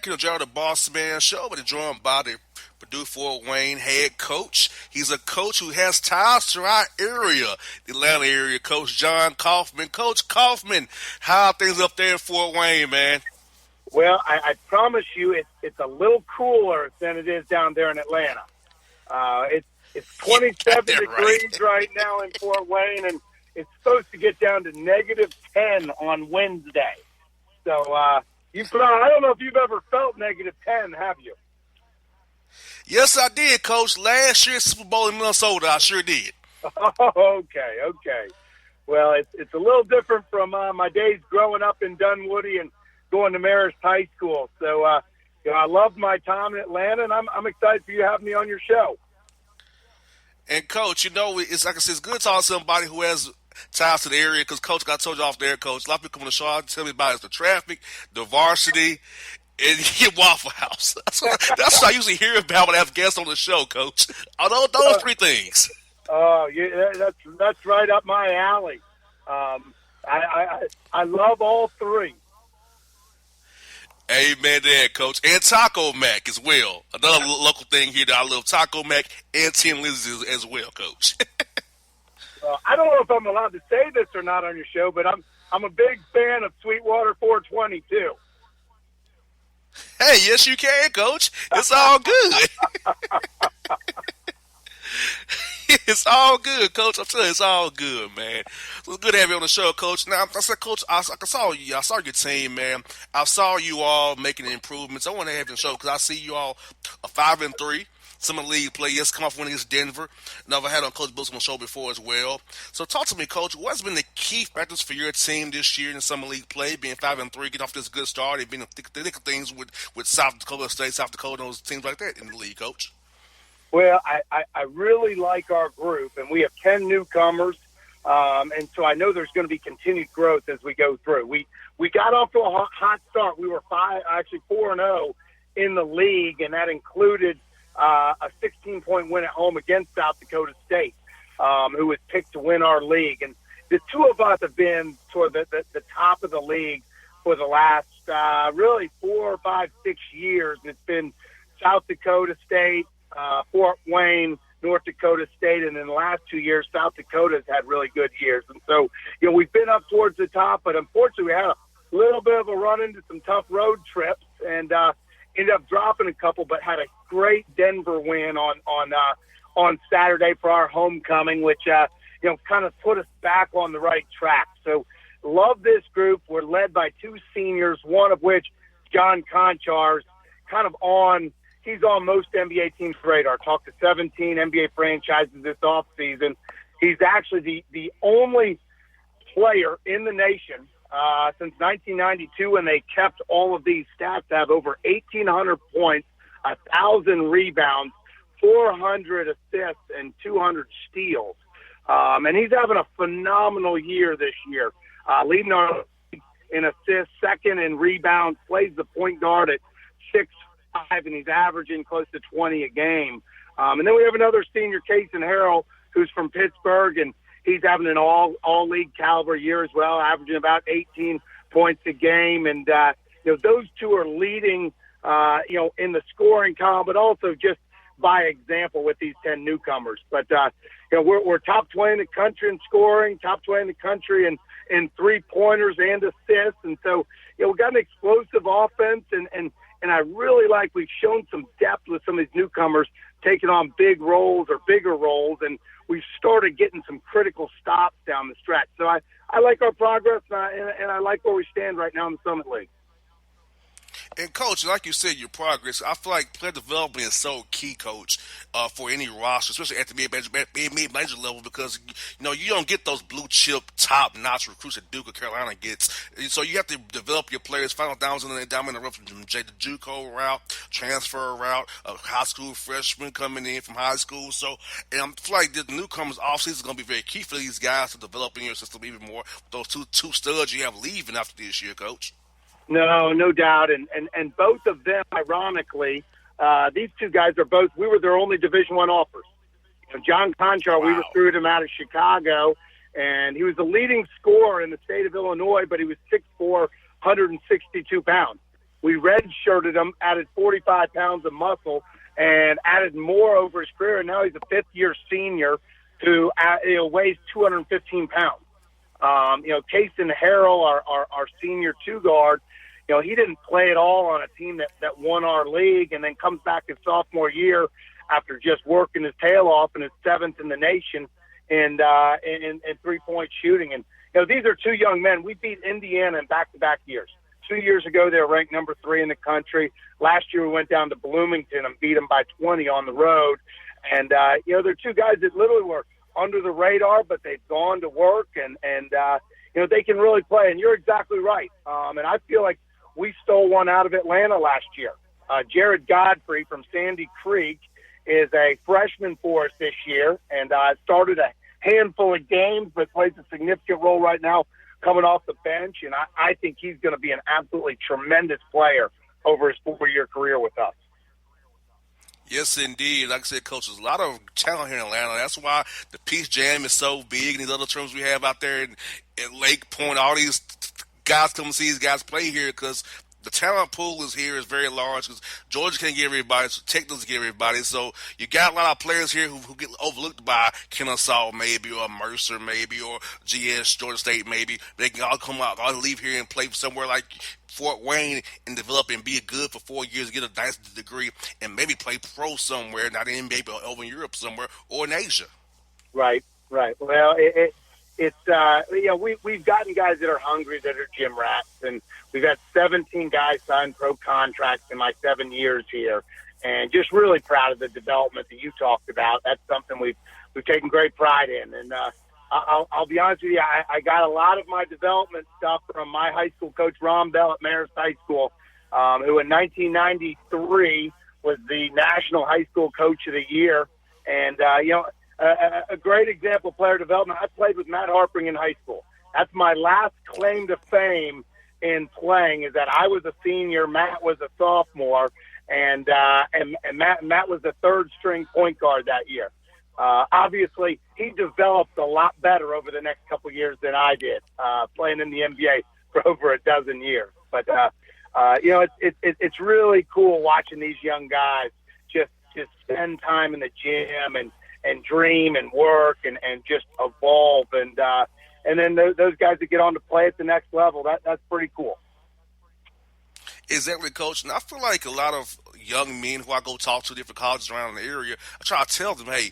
back in the Gerald the Bossman show, but joined by the Purdue Fort Wayne head coach. He's a coach who has ties to our area, the Atlanta area, Coach John Kaufman. Coach Kaufman, how are things up there in Fort Wayne, man? Well, I promise you it's a little cooler than it is down there in Atlanta. It's 27 degrees right now in Fort Wayne, and it's supposed to get down to negative 10 on Wednesday. So I don't know if you've ever felt negative 10, have you? Yes, I did, Coach. Last year, Super Bowl in Minnesota, I sure did. Okay. Well, it's a little different from my days growing up in Dunwoody and going to Marist High School. So, I loved my time in Atlanta, and I'm excited for you having me on your show. And, Coach, it's like I said, it's good to talk to somebody who has ties to the area because, Coach, I told you off there, Coach, a lot of people come on the show and tell me about is the traffic, the varsity, and your Waffle House. That's what I usually hear about when I have guests on the show, Coach. Those three things. Oh, yeah, that's right up my alley. I love all three. Amen to that, Coach. And Taco Mac as well. Another local thing here that I love, Taco Mac and Tin Lizzies as well, Coach. I don't know if I'm allowed to say this or not on your show, but I'm a big fan of Sweetwater 420 too. Hey, yes you can, Coach. It's all good. It's all good, Coach. I'm telling you, it's all good, man. So it's good to have you on the show, Coach. Now, I said, Coach, I saw you. I saw your team, man. I saw you all making improvements. I want to have you on the show because I see you all 5-3. Some of the league players come off winning against Denver. Now, I've had on Coach Bossman on the show before as well. So talk to me, Coach. What's been the key factors for your team this year in summer league play, being 5-3, getting off this good start, and being the thick of things with South Dakota State, South Dakota, and those teams like that in the league, Coach? Well, I really like our group, and we have 10 newcomers, and so I know there's going to be continued growth as we go through. We got off to a hot start. We were 4-0 in the league, and that included a 16-point win at home against South Dakota State, who was picked to win our league. And the two of us have been toward the top of the league for the last really 4, 5, 6 years. It's been South Dakota State, Fort Wayne, North Dakota State, and in the last 2 years, South Dakota's had really good years. And so, we've been up towards the top, but unfortunately we had a little bit of a run into some tough road trips and ended up dropping a couple, but had a great Denver win on Saturday for our homecoming, which, kind of put us back on the right track. So love this group. We're led by two seniors, one of which, John Conchar's kind of he's on most NBA teams' radar. Talked to 17 NBA franchises this offseason. He's actually the only player in the nation since 1992 when they kept all of these stats to have over 1,800 points, 1,000 rebounds, 400 assists, and 200 steals. And he's having a phenomenal year this year, leading our league in assists, second in rebounds, plays the point guard at 6'5", and he's averaging close to 20 a game. And then we have another senior, Kason Harrell, who's from Pittsburgh, and he's having an all-league caliber year as well, averaging about 18 points a game. And, those two are leading, in the scoring column, but also just by example with these 10 newcomers. But, we're top 20 in the country in scoring, top 20 in the country in three-pointers and assists. And so, we've got an explosive offense, and I really like we've shown some depth with some of these newcomers taking on big roles or bigger roles, and we've started getting some critical stops down the stretch. So I like our progress, and I like where we stand right now in the Summit League. And, Coach, like you said, your progress, I feel like player development is so key, Coach, for any roster, especially at the mid-major level, because, you don't get those blue-chip, top-notch recruits that Duke or Carolina gets. So you have to develop your players, find out down in the rough from the JUCO route, transfer route, a high school freshman coming in from high school. So, and I feel like the newcomers offseason is going to be very key for these guys to develop in your system even more. Those two studs you have leaving after this year, Coach. No doubt. And both of them, ironically, these two guys we were their only Division I offers. John Conchar, we recruited him out of Chicago, and he was the leading scorer in the state of Illinois, but he was 6'4", 162 pounds. We redshirted him, added 45 pounds of muscle, and added more over his career. And now he's a fifth-year senior who weighs 215 pounds. Kason Harrell, our senior two guard, he didn't play at all on a team that won our league, and then comes back his sophomore year after just working his tail off and is seventh in the nation in 3-point shooting. And these are two young men. We beat Indiana in back-to-back years. 2 years ago, they were ranked number 3 in the country. Last year, we went down to Bloomington and beat them by 20 on the road. And they're two guys that literally were under the radar, but they've gone to work, and they can really play. And you're exactly right. And I feel like we stole one out of Atlanta last year. Jared Godfrey from Sandy Creek is a freshman for us this year, and started a handful of games, but plays a significant role right now coming off the bench. And I think he's going to be an absolutely tremendous player over his 4-year career with us. Yes, indeed. Like I said, Coach, there's a lot of talent here in Atlanta. That's why the Peace Jam is so big, and these other terms we have out there in Lake Point. All these guys come to see these guys play here because the talent pool is very large. Because Georgia can't get everybody, so Tech doesn't get everybody. So you got a lot of players here who get overlooked by Kennesaw maybe, or Mercer maybe, or GS, Georgia State maybe. They can all come out, all leave here and play somewhere like Fort Wayne and develop and be good for 4 years, get a nice degree, and maybe play pro somewhere, not in NBA, but over in Europe somewhere or in Asia. Right. Well, we've gotten guys that are hungry, that are gym rats, and we've had 17 guys sign pro contracts in my 7 years here, and just really proud of the development that you talked about. That's something we've taken great pride in, and I'll be honest with you, I got a lot of my development stuff from my high school coach, Ron Bell at Marist High School, who in 1993 was the National High School Coach of the Year. And, a great example of player development. I played with Matt Harpring in high school. That's my last claim to fame in playing, is that I was a senior, Matt was a sophomore, and Matt was the third-string point guard that year. Obviously, he developed a lot better over the next couple of years than I did, playing in the NBA for over a dozen years. But it's really cool watching these young guys just spend time in the gym and dream and work and just evolve, and then those guys that get on to play at the next level. That's pretty cool. Exactly, Coach. And I feel like a lot of young men who I go talk to different colleges around the area, I try to tell them, hey,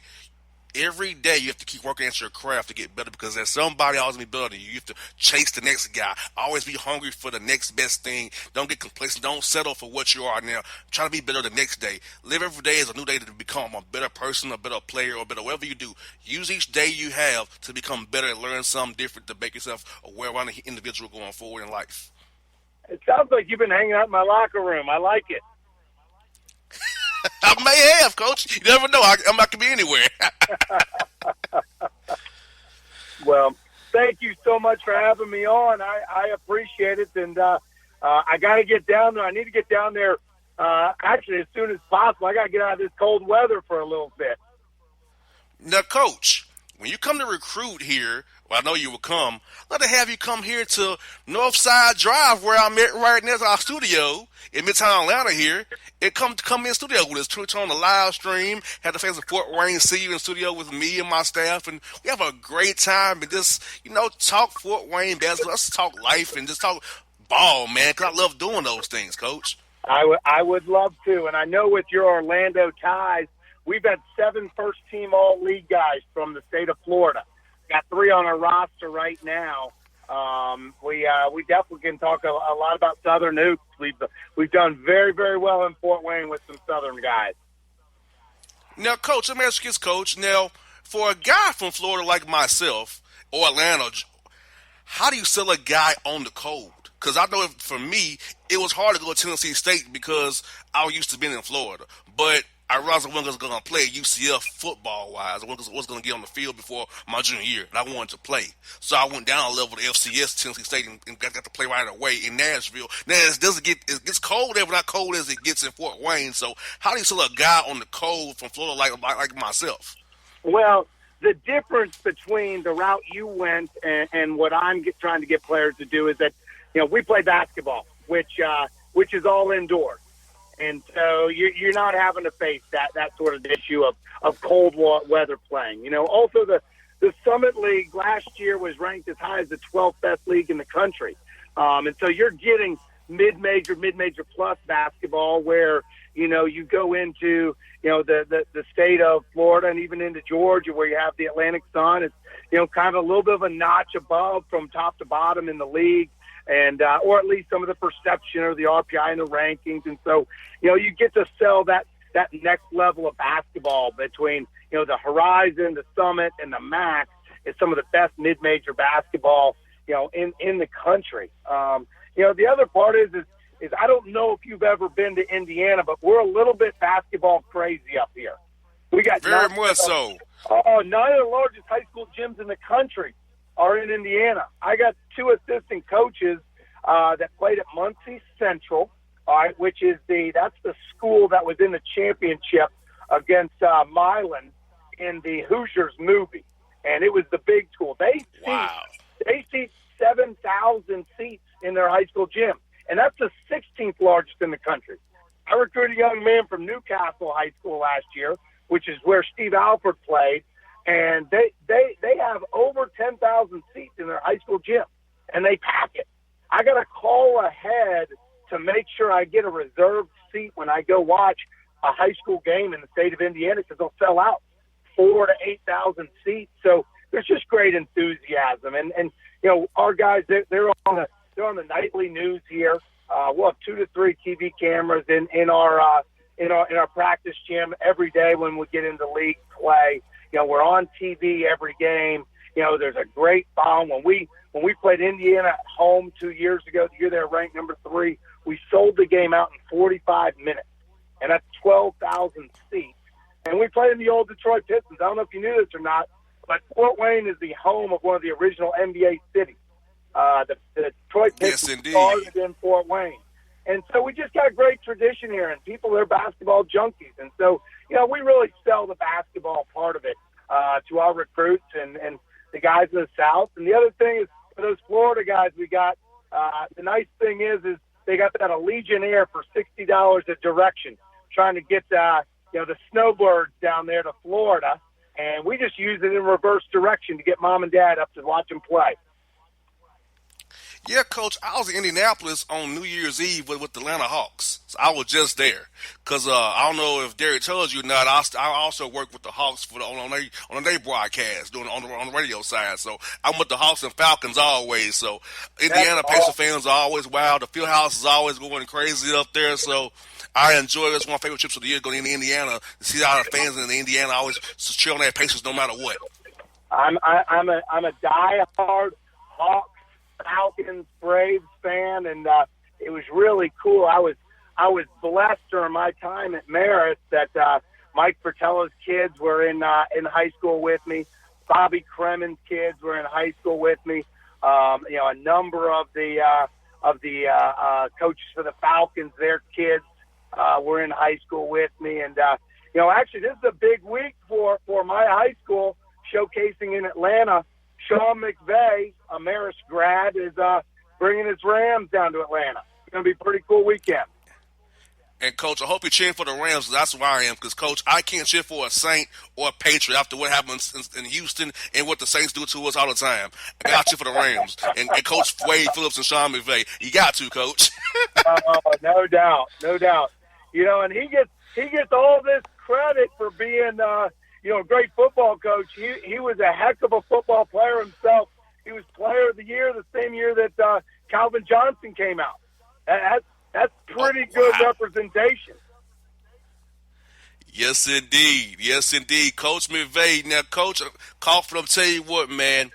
every day you have to keep working at your craft to get better, because there's somebody always be better than you. You have to chase the next guy. Always be hungry for the next best thing. Don't get complacent. Don't settle for what you are now. Try to be better the next day. Live every day as a new day to become a better person, a better player, or better whatever you do. Use each day you have to become better and learn something different to make yourself aware of an individual going forward in life. It sounds like you've been hanging out in my locker room. I like it. I may have, Coach. You never know. I'm not going to be anywhere. Well, thank you so much for having me on. I appreciate it, and I got to get down there. I need to get down there actually as soon as possible. I got to get out of this cold weather for a little bit. Now, Coach, when you come to recruit here, well, I know you will come. I'd like to have you come here to Northside Drive, where I'm at right next to our studio in Midtown Atlanta here, and come in studio with us, turn on the live stream, have the fans of Fort Wayne see you in studio with me and my staff, and we have a great time and just, talk Fort Wayne basketball. Let's talk life and just talk ball, man, because I love doing those things, Coach. I would love to, and I know with your Orlando ties, we've had 7 first-team all-league guys from the state of Florida. Got 3 on our roster right now. We definitely can talk a lot about Southern hoops. We've done very, very well in Fort Wayne with some Southern guys. Now, Coach, let me ask you this, Coach. Now, for a guy from Florida like myself or Atlanta, how do you sell a guy on the cold? Because I know for me, it was hard to go to Tennessee State because I was used to being in Florida. But I realized I wasn't going to play at UCF football-wise. I wasn't going to get on the field before my junior year, and I wanted to play. So I went down a level to FCS, Tennessee State, and got to play right away in Nashville. Now, it gets cold there, but not cold as it gets in Fort Wayne. So how do you sell a guy on the cold from Florida like myself? Well, the difference between the route you went and what I'm trying to get players to do is that, we play basketball, which which is all indoors. And so you're not having to face that sort of issue of cold weather playing. Also the Summit League last year was ranked as high as the 12th best league in the country. And so you're getting mid-major plus basketball where, you go into, the state of Florida and even into Georgia where you have the Atlantic Sun. It's, kind of a little bit of a notch above from top to bottom in the league. And or at least some of the perception or the RPI and the rankings. And so, you get to sell that next level of basketball between, the Horizon, the Summit, and the MAC is some of the best mid-major basketball, in the country. The other part is I don't know if you've ever been to Indiana, but we're a little bit basketball crazy up here. We got very much so. 9 of the largest high school gyms in the country are in Indiana. I got 2 assistant coaches that played at Muncie Central, all right, which is that's the school that was in the championship against Milan in the Hoosiers movie, and it was the big school. They seat 7,000 seats in their high school gym, and that's the 16th largest in the country. I recruited a young man from Newcastle High School last year, which is where Steve Alford played, and they have over 10,000 seats in their high school gym, and they pack it. I got to call ahead to make sure I get a reserved seat when I go watch a high school game in the state of Indiana because they'll sell out 4,000 to 8,000 seats. So there's just great enthusiasm, and our guys they're on the nightly news here. We'll have 2 to 3 TV cameras in our practice gym every day when we get into league play. We're on TV every game. There's a great bond. When we played Indiana at home 2 years ago, the year they were ranked number 3, we sold the game out in 45 minutes, and that's 12,000 seats. And we played in the old Detroit Pistons. I don't know if you knew this or not, but Fort Wayne is the home of one of the original NBA cities. The Detroit Pistons started in Fort Wayne. And so we just got a great tradition here, and people are basketball junkies. And so, we really sell the basketball part of it to our recruits and the guys in the South. And the other thing is, for those Florida guys we got, the nice thing is they got that Allegiant Air for $60 a direction, trying to get the snowbirds down there to Florida. And we just use it in reverse direction to get mom and dad up to watch them play. Yeah, Coach, I was in Indianapolis on New Year's Eve with the Atlanta Hawks. So I was just there. Because I don't know if Derek told you or not, I also work with the Hawks on their broadcast, doing on the radio side. So I'm with the Hawks and Falcons always. So Indiana Pacer fans are always wild. The field house is always going crazy up there. So I enjoy it. That's one of my favorite trips of the year, going into Indiana to see how the fans in Indiana always cheer on their Pacers no matter what. I'm a diehard Hawks, Falcons, Braves fan, and it was really cool. I was blessed during my time at Marist that Mike Fratello's kids were in high school with me. Bobby Kremen's kids were in high school with me. A number of the coaches for the Falcons, their kids were in high school with me, and actually this is a big week for my high school, showcasing in Atlanta. Sean McVay, a Marist grad, is bringing his Rams down to Atlanta. It's going to be a pretty cool weekend. And, Coach, I hope you're cheering for the Rams. That's where I am. Because, Coach, I can't cheer for a Saint or a Patriot after what happens in Houston and what the Saints do to us all the time. I got to cheer for the Rams. And Coach Wade Phillips and Sean McVay. You got to, Coach. No doubt. And he gets all this credit for being a great football coach. He was a heck of a football player himself. He was player of the year the same year that Calvin Johnson came out. That's pretty good representation. Yes, indeed. Coach McVay. Now, Coach Coughlin, I'll tell you what, man.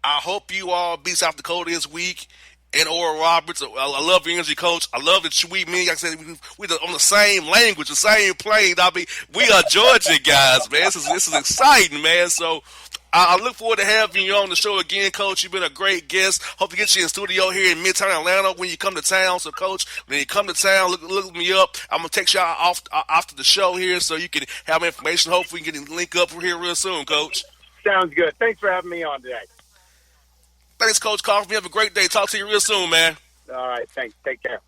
I hope you all beat South Dakota this week. And Oral Roberts, I love your energy, Coach. I love that like I said, we're on the same language, the same plane. We are Georgia guys, man. This is exciting, man. So I look forward to having you on the show again, Coach. You've been a great guest. Hope to get you in studio here in Midtown Atlanta when you come to town. So, Coach, when you come to town, look me up. I'm going to text you off after the show here so you can have my information. Hopefully we can link up here real soon, Coach. Sounds good. Thanks for having me on today. Thanks, Coach Coughlin. You have a great day. Talk to you real soon, man. All right. Thanks. Take care.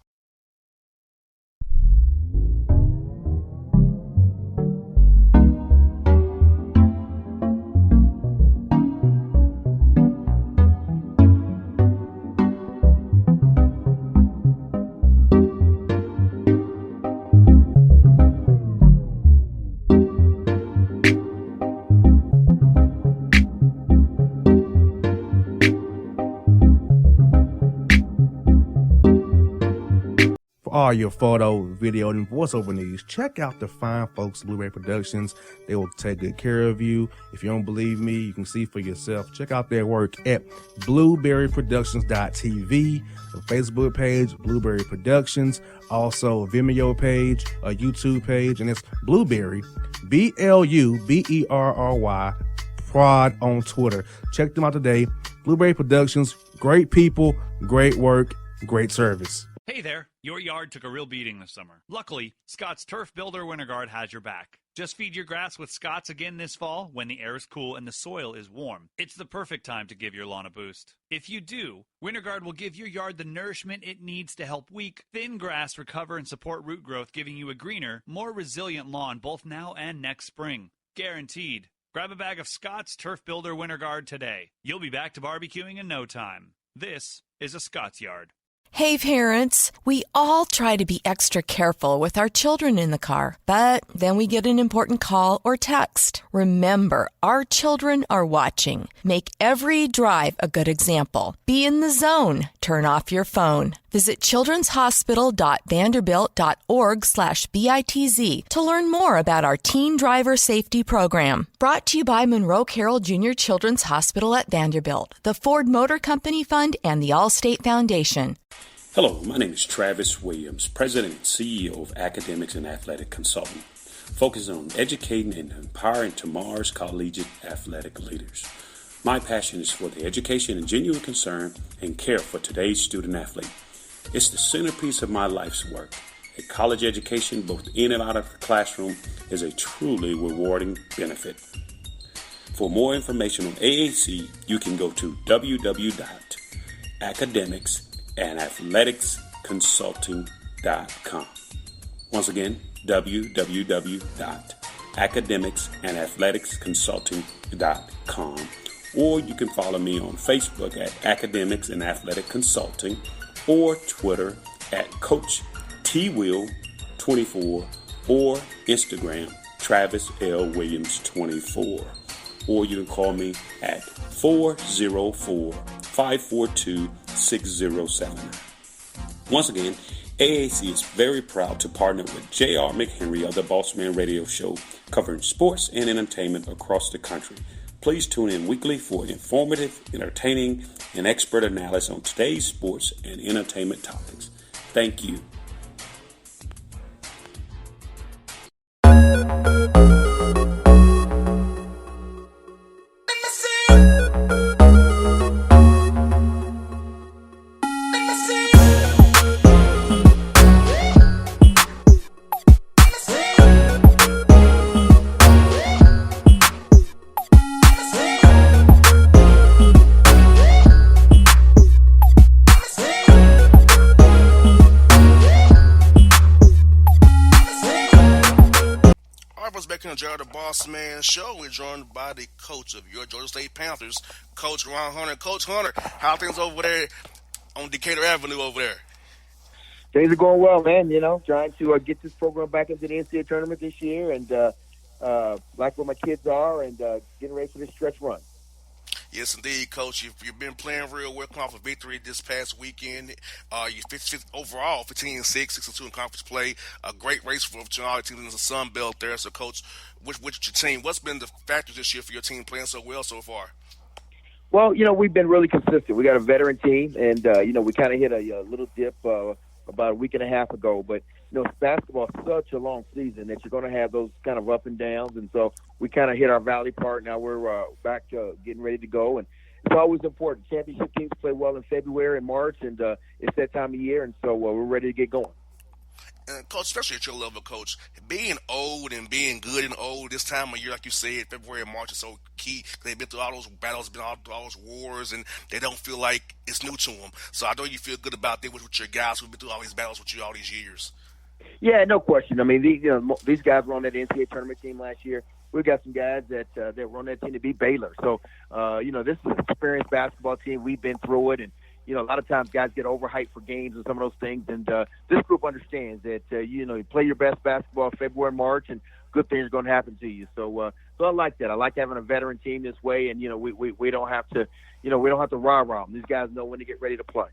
all your photo, video, and voiceover needs, check out the fine folks at Blueberry Productions. They will take good care of you. If you don't believe me, you can see for yourself. Check out their work at blueberryproductions.tv, the Facebook page, Blueberry Productions, also a Vimeo page, a YouTube page, and it's Blueberry, BLUBERRY, Prod on Twitter. Check them out today. Blueberry Productions, great people, great work, great service. Hey there, your yard took a real beating this summer. Luckily, Scott's Turf Builder Winter Guard has your back. Just feed your grass with Scott's again this fall when the air is cool and the soil is warm. It's the perfect time to give your lawn a boost. If you do, Winter Guard will give your yard the nourishment it needs to help weak, thin grass recover and support root growth, giving you a greener, more resilient lawn both now and next spring. Guaranteed. Grab a bag of Scott's Turf Builder Winter Guard today. You'll be back to barbecuing in no time. This is a Scott's Yard. Hey parents, we all try to be extra careful with our children in the car, but then we get an important call or text. Remember, our children are watching. Make every drive a good example. Be in the zone. Turn off your phone. Visit childrenshospital.vanderbilt.org/BITZ to learn more about our teen driver safety program. Brought to you by Monroe Carroll Jr. Children's Hospital at Vanderbilt, the Ford Motor Company Fund, and the Allstate Foundation. Hello, my name is Travis Williams, President and CEO of Academics and Athletic Consulting, focusing on educating and empowering tomorrow's collegiate athletic leaders. My passion is for the education and genuine concern and care for today's student athlete. It's the centerpiece of my life's work. A college education, both in and out of the classroom, is a truly rewarding benefit. For more information on AAC, you can go to www.academicsandathleticsconsulting.com. Once again, www.academicsandathleticsconsulting.com. Or you can follow me on Facebook at Academics and Athletic Consulting, or Twitter at Coach TWill24, or Instagram Travis L. Williams 24. Or you can call me at 404-542-6079. Once again, AAC is very proud to partner with J.R. McHenry of the Bossman Radio Show, covering sports and entertainment across the country. Please tune in weekly for informative, entertaining, and expert analysis on today's sports and entertainment topics. Thank you. Jared the Bossman Show. We're joined by the coach of your Georgia State Panthers, Coach Ron Hunter. Coach Hunter, how are things over there on Decatur Avenue over there? Things are going well, man. You know, trying to get this program back into the NCAA tournament this year, and like where my kids are, and getting ready for this stretch run. Yes, indeed, Coach. You've been playing real well, coming off a victory this past weekend. You overall 15-6, 6-2 in conference play. A great race for all the teams in the Sun Belt there. So, Coach, which your team? What's been the factors this year for your team playing so well so far? Well, you know, we've been really consistent. We got a veteran team, and you know, we kind of hit a little dip about a week and a half ago. But you know, basketball is such a long season that you're going to have those kind of up and downs, and so we kind of hit our valley part. Now we're back getting ready to go, and it's always important. Championship teams play well in February and March, and it's that time of year, and so we're ready to get going. And Coach, especially at your level, Coach, being old and being good and old this time of year, like you said, February and March is so key. They've been through all those battles, been through all those wars, and they don't feel like it's new to them. So I know you feel good about that with your guys who've been through all these battles with you all these years. Yeah, no question. I mean, these guys were on that NCAA tournament team last year. We've got some guys that were on that team to beat Baylor. So, you know, this is an experienced basketball team. We've been through it, and you know, a lot of times guys get overhyped for games and some of those things. And this group understands that, you know, you play your best basketball in February, March, and good things are going to happen to you. So I like that. I like having a veteran team this way. And, you know, we don't have to, you know, we don't have to rah-rah them. These guys know when to get ready to play.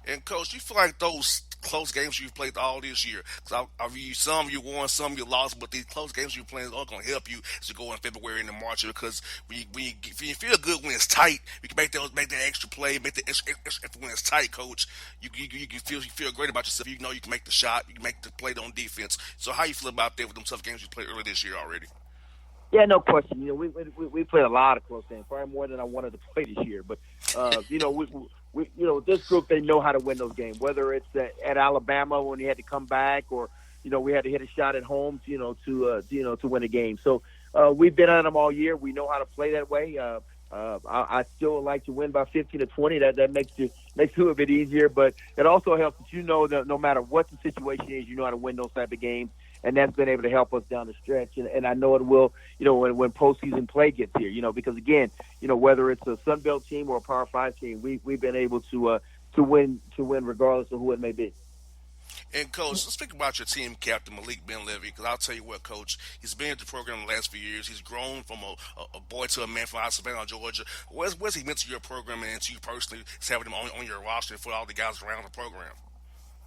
And coach, you feel like those close games you've played all this year? Cause some you won, some you lost, but these close games you're playing are going to help you as you go in February and in March. Because when you feel good when it's tight, you can make that extra play, make the extra when it's tight, coach. You feel great about yourself. You know you can make the shot, you can make the play on defense. So how you feel about that with them tough games you played earlier this year already? Yeah, no question. We played a lot of close games, probably more than I wanted to play this year. But this group, they know how to win those games. Whether it's at Alabama when we had to come back, or we had to hit a shot at home, to win a game. So we've been on them all year. We know how to play that way. I still like to win by 15 to 20. That makes it a little bit easier, but it also helps that that no matter what the situation is, you know how to win those type of games. And that's been able to help us down the stretch. And I know it will, when postseason play gets here, because again, whether it's a Sun Belt team or a Power 5 team, we've been able to win regardless of who it may be. And coach, let's speak about your team captain Malik Ben-Levy, because I'll tell you what, coach, he's been at the program the last few years. He's grown from a boy to a man from Savannah, Georgia. What's he meant to your program and to you personally, having him on your roster for all the guys around the program?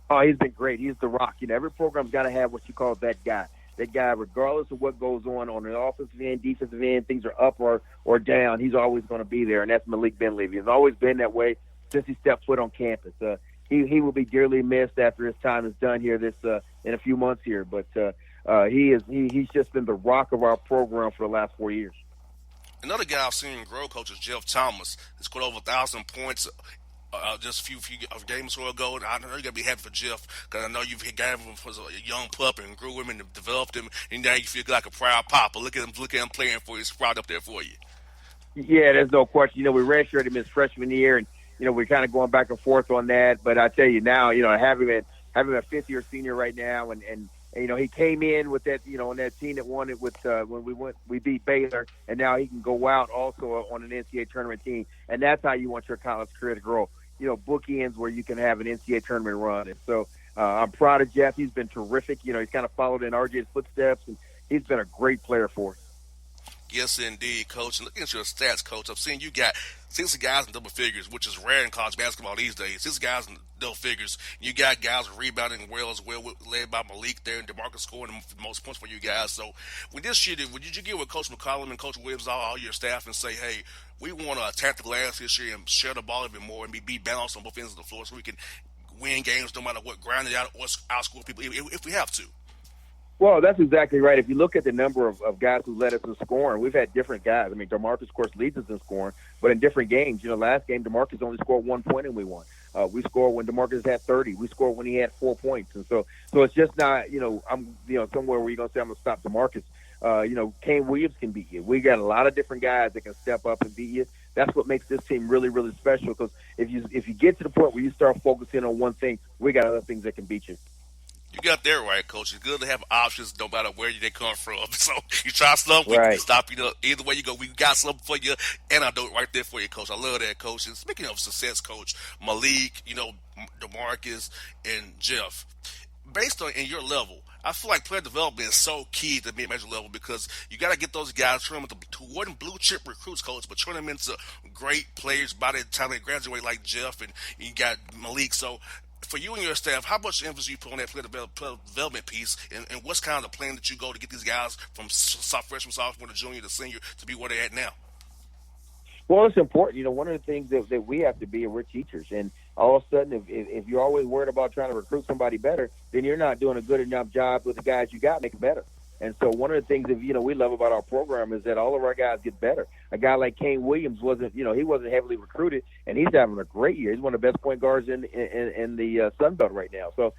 Oh, he's been great. He's the rock. Every program's got to have what you call that guy. That guy, regardless of what goes on the offensive end, defensive end, things are up or down, he's always going to be there, and that's Malik Ben-Levy. He's always been that way since he stepped foot on campus. He will be dearly missed after his time is done here in a few months here. But he's just been the rock of our program for the last 4 years. Another guy I've seen grow, coach, is Jeff Thomas. He's scored over 1,000 points just a few games ago. And I know you got to be happy for Jeff, because I know you've got him as a young pup and grew him and developed him, and now you feel like a proud papa. Look at him playing for you. He's proud up there for you. Yeah, there's no question. We redshirted him his freshman year, and we're kind of going back and forth on that. But I tell you now, having him a fifth-year senior right now, and he came in with that, on that team that won it with when we beat Baylor, and now he can go out also on an NCAA tournament team, and that's how you want your college career to grow. Bookends where you can have an NCAA tournament run. And so I'm proud of Jeff. He's been terrific. He's kind of followed in RJ's footsteps, and he's been a great player for us. Yes, indeed, coach. And looking at your stats, coach, I've seen you got 60 guys in double figures, which is rare in college basketball these days. 60 guys in double figures. You got guys rebounding well as well, led by Malik there, and DeMarcus scoring the most points for you guys. So when this year, did you get with Coach McCollum and Coach Williams, all your staff, and say, hey, we want to attack the glass this year and share the ball even more and be balanced on both ends of the floor so we can win games no matter what, grind it out or outscore people if we have to? Well, that's exactly right. If you look at the number of guys who led us in scoring, we've had different guys. I mean, DeMarcus, of course, leads us in scoring, but in different games. Last game, DeMarcus only scored 1 point and we won. We scored when DeMarcus had 30. We scored when he had 4 points. And so it's just not, I'm somewhere where you're going to say I'm going to stop DeMarcus. Kane Williams can beat you. We got a lot of different guys that can step up and beat you. That's what makes this team really, really special, because if you get to the point where you start focusing on one thing, we got other things that can beat you. You got that right, Coach. It's good to have options no matter where they come from. So you try something, we right. can stop you. Either way you go, we got something for you, and I do it right there for you, Coach. I love that, Coach. And speaking of success, Coach, Malik, DeMarcus, and Jeff, based on in your level, I feel like player development is so key to mid-major level, because you got to get those guys, turn them into wasn't blue chip recruits, Coach, but turn them into great players by the time they graduate, like Jeff, and you got Malik. So for you and your staff, how much emphasis you put on that player development piece, and what's kind of the plan that you go to get these guys from freshman, sophomore to junior to senior to be where they're at now? Well, it's important. One of the things that we have to be, we're teachers, and all of a sudden, if you're always worried about trying to recruit somebody better, then you're not doing a good enough job with the guys you got making better. And so one of the things that, we love about our program is that all of our guys get better. A guy like Kane Williams wasn't heavily recruited, and he's having a great year. He's one of the best point guards in the Sun Belt right now. So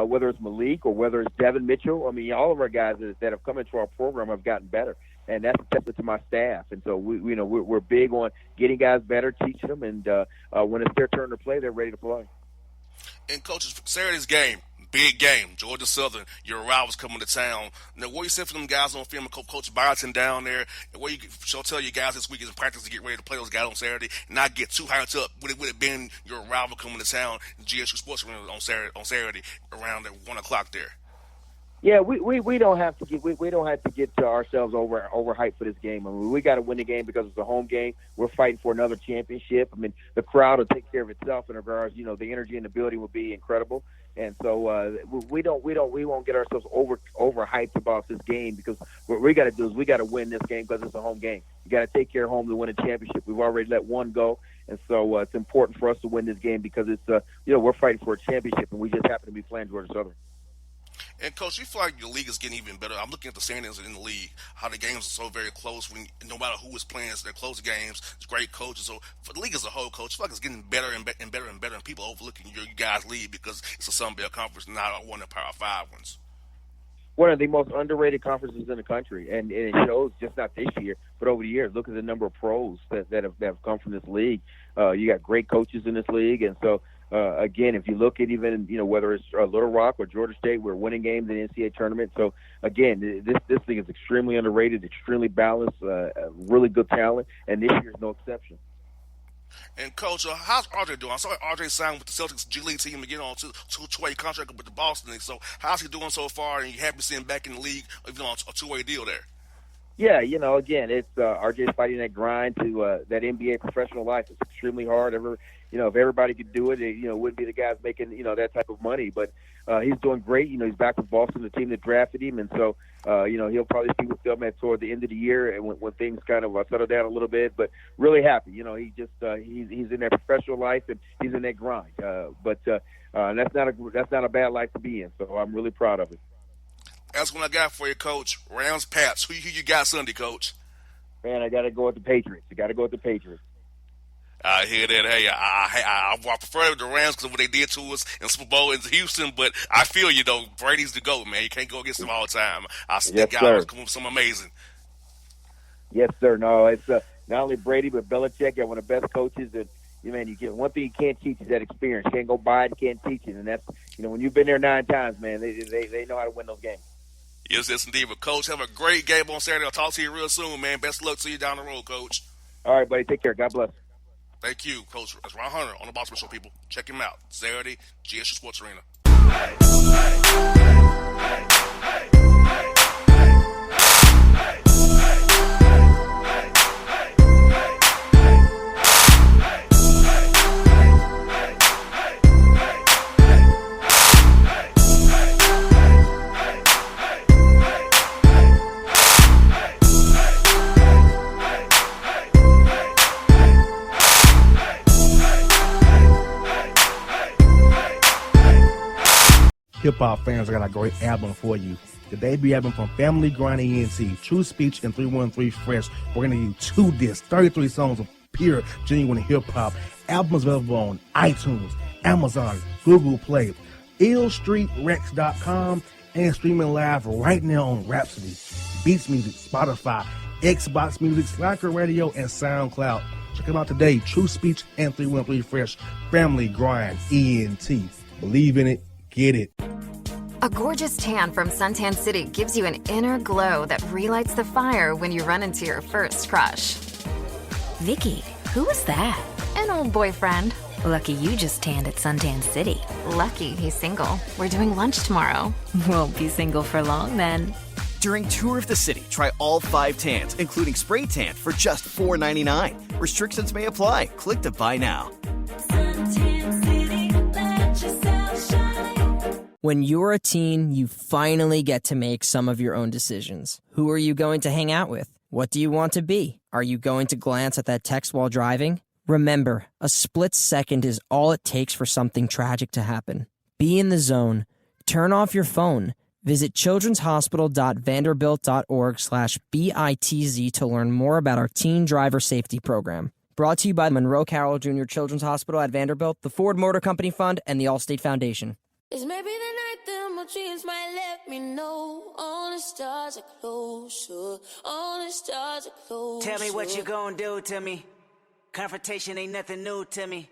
whether it's Malik or whether it's Devin Mitchell, I mean, all of our guys that have come into our program have gotten better. And that's a testament to my staff. And so we're big on getting guys better, teaching them, and when it's their turn to play, they're ready to play. And coaches, Saturday's game, big game, Georgia Southern. Your rivals coming to town. Now, what you send for them guys on film, Coach Byron down there, and what you shall tell you guys this week is in practice to get ready to play those guys on Saturday, and not get too hyped up. Would it been your rival coming to town, GSU Sports Arena on Saturday around at 1 o'clock there? Yeah, we don't have to get to ourselves overhyped for this game. I mean, we got to win the game because it's a home game. We're fighting for another championship. I mean, the crowd will take care of itself in regards. You know, the energy in the building will be incredible, and so we won't get ourselves overhyped about this game, because what we got to do is we got to win this game because it's a home game. You got to take care of home to win a championship. We've already let one go, and so it's important for us to win this game because it's we're fighting for a championship, and we just happen to be playing Georgia Southern. And Coach, you feel like your league is getting even better. I'm looking at the standings in the league, how the games are so very close. When no matter who is playing, they're close games. It's great coaches. So for the league as a whole, Coach, I feel like it's getting better and better and better, and people overlooking your guys' league because it's a Sun Belt conference, not one of the Power 5 ones. One of the most underrated conferences in the country, and it shows just not this year, but over the years. Look at the number of pros that have come from this league. You got great coaches in this league, and so. Again, if you look at even, whether it's Little Rock or Georgia State, we're winning games in the NCAA tournament. So, again, this thing is extremely underrated, extremely balanced, really good talent, and this year's no exception. And, Coach, how's RJ doing? I saw RJ signed with the Celtics G League team again on two-way contract with the Boston. So, how's he doing so far? And you happy to see him back in the league, even on a two-way deal there? Yeah, again, it's RJ's fighting that grind to that NBA professional life. It's extremely hard. If everybody could do it, wouldn't be the guys making, that type of money. But he's doing great. He's back with Boston, the team that drafted him. And so, he'll probably be with them toward the end of the year and when things kind of settle down a little bit. But really happy. He just he's in that professional life and he's in that grind. But that's not a bad life to be in. So I'm really proud of it. That's what I got for you, Coach. Rams, Pats. Who you got Sunday, Coach? Man, I got to go with the Patriots. I hear that. Hey, I prefer the Rams because of what they did to us in Super Bowl in Houston, but I feel you, though. Brady's the GOAT, man. You can't go against him all the time. I see that guy was coming with something amazing. Yes, sir. No, it's not only Brady, but Belichick, one of the best coaches. And, you get one thing you can't teach is that experience. You can't go buy it, you can't teach it. And that's, when you've been there 9 times, man, they know how to win those games. Yes, indeed. But, Coach, have a great game on Saturday. I'll talk to you real soon, man. Best of luck to you down the road, Coach. All right, buddy. Take care. God bless. Thank you, Coach. That's Ron Hunter on the Bossman Show, people. Check him out. Saturday, GSU Sports Arena. Hip-hop fans, I got a great album for you. The debut album from Family Grind ENT, True Speech and 313 Fresh. We're going to give you 2 discs, 33 songs of pure, genuine hip-hop. Album is available on iTunes, Amazon, Google Play, illstreetrex.com, and streaming live right now on Rhapsody, Beats Music, Spotify, Xbox Music, Slacker Radio, and SoundCloud. Check them out today. True Speech and 313 Fresh. Family Grind ENT. Believe in it. Get it. A gorgeous tan from Suntan City gives you an inner glow that relights the fire when you run into your first crush. Vicky, who was that? An old boyfriend. Lucky you just tanned at Suntan City. Lucky he's single. We're doing lunch tomorrow. Won't be single for long then. During Tour of the City, try all 5 tans, including spray tan, for just $4.99. Restrictions may apply. Click to buy now. Suntan City, let yourself shine. When you're a teen, you finally get to make some of your own decisions. Who are you going to hang out with? What do you want to be? Are you going to glance at that text while driving? Remember, a split second is all it takes for something tragic to happen. Be in the zone. Turn off your phone. Visit childrenshospital.vanderbilt.org/BITZ to learn more about our teen driver safety program. Brought to you by Monroe Carroll Jr. Children's Hospital at Vanderbilt, the Ford Motor Company Fund, and the Allstate Foundation. It's maybe the night that my dreams might let me know. All the stars are closer. All the stars are closer. Tell me what you gonna do to me. Confrontation ain't nothing new to me.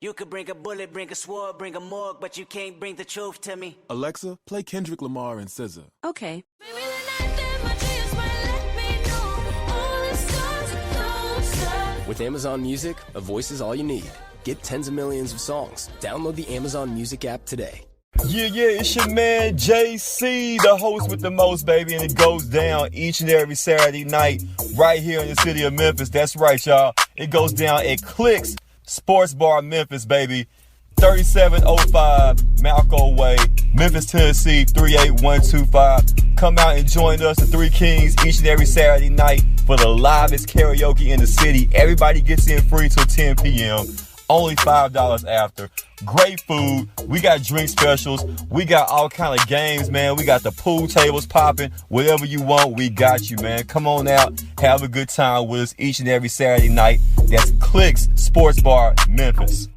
You could bring a bullet, bring a sword, bring a morgue, but you can't bring the truth to me. Alexa, play Kendrick Lamar and SZA. Okay. Maybe the night that my dreams might let me know. All the stars are closer. With Amazon Music, a voice is all you need. Get tens of millions of songs. Download the Amazon Music app today. Yeah, it's your man JC, the host with the most, baby, and it goes down each and every Saturday night right here in the city of Memphis. That's right, y'all. It goes down at Clicks Sports Bar Memphis, baby. 3705 Malco Way, Memphis, Tennessee, 38125. Come out and join us, the Three Kings, each and every Saturday night for the livest karaoke in the city. Everybody gets in free till 10 p.m. Only $5 after. Great food. We got drink specials. We got all kind of games, man. We got the pool tables popping. Whatever you want, we got you, man. Come on out. Have a good time with us each and every Saturday night. That's Clicks Sports Bar, Memphis.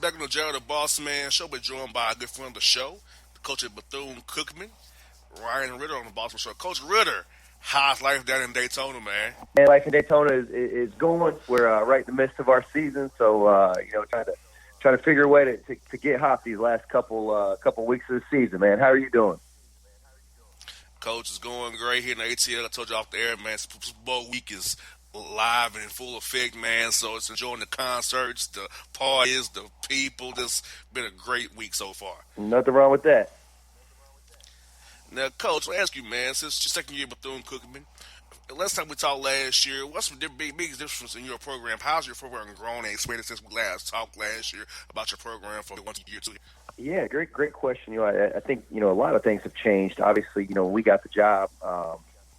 Back on the Jared the Bossman show, we're joined by a good friend of the show, the coach at Bethune-Cookman, Ryan Ritter on the Bossman show. Coach Ritter, how's life down in Daytona, man? Man, life in Daytona is going. We're right in the midst of our season, so trying to figure a way to get hot these last couple weeks of the season, man. How are you doing? Coach, is going great here in the ATL. I told you off the air, man. Super Bowl week is live and in full effect, man. So it's enjoying the concerts, the parties, the people. Just been a great week so far. Nothing wrong with that. Now, Coach, I'll ask you, man, since your second year at Bethune-Cookman, last time we talked last year, what's the biggest difference in your program? How's your program grown and expanded since we last talked last year about your program from 1 year to 2? Yeah, great question. I think a lot of things have changed. Obviously, when we got the job,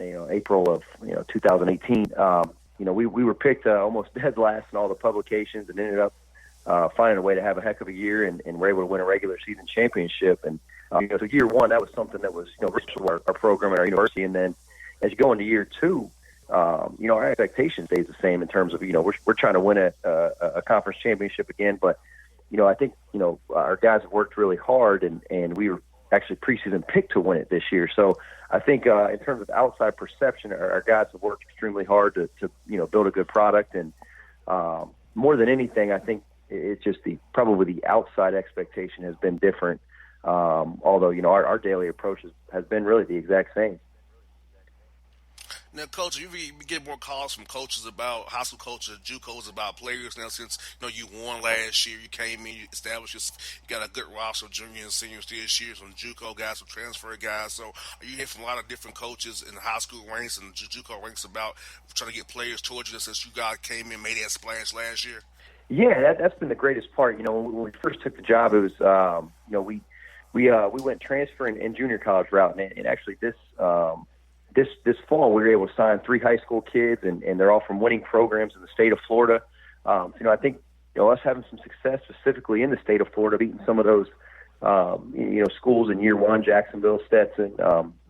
April of 2018. We were picked almost dead last in all the publications and ended up finding a way to have a heck of a year and were able to win a regular season championship. And so year one, that was something that was rich for our program and our university. And then as you go into year two, our expectation stays the same in terms of we're trying to win a conference championship again. But I think our guys have worked really hard, and we were actually preseason picked to win it this year. So I think in terms of outside perception, our guys have worked extremely hard to build a good product. And more than anything, I think it's just probably the outside expectation has been different. Although our daily approach has been really the exact same. Now, Coach, you get more calls from coaches about high school coaches, JUCOs about players now. Since you won last year, you came in, you established, you got a good roster of juniors and seniors this year, some JUCO guys, some transfer guys. So, are you hearing from a lot of different coaches in the high school ranks and JUCO ranks about trying to get players towards you since you guys came in, made that splash last year? Yeah, that's been the greatest part. When we first took the job, it was we went transfer and junior college route, and actually this fall, we were able to sign 3 high school kids, and they're all from winning programs in the state of Florida. I think us having some success specifically in the state of Florida, beating some of those schools in year one, Jacksonville, Stetson,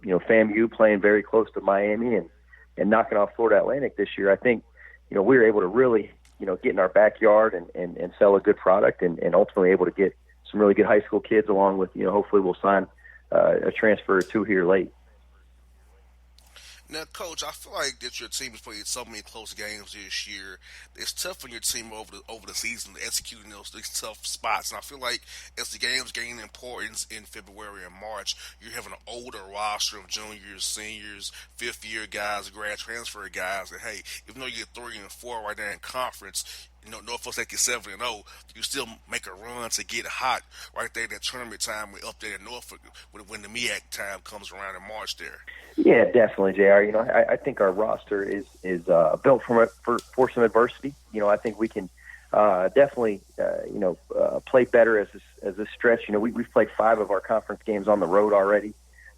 FAMU, playing very close to Miami, and knocking off Florida Atlantic this year. I think we were able to really get in our backyard and sell a good product, and ultimately able to get some really good high school kids, along with hopefully we'll sign a transfer or 2 here late. Now, Coach, I feel like that your team has played so many close games this year. It's tough on your team over the season to execute in these tough spots. And I feel like as the games gain importance in February and March, you're having an older roster of juniors, seniors, fifth-year guys, grad transfer guys. And, hey, even though you're 3-4 right now in conference, Norfolk's like you're 7-0, you still make a run to get hot right there in that tournament time up there in Norfolk when the MEAC time comes around in March there. Yeah, definitely, JR. I think our roster is built for some adversity. I think we can definitely play better as this stretch. We've played 5 of our conference games on the road already,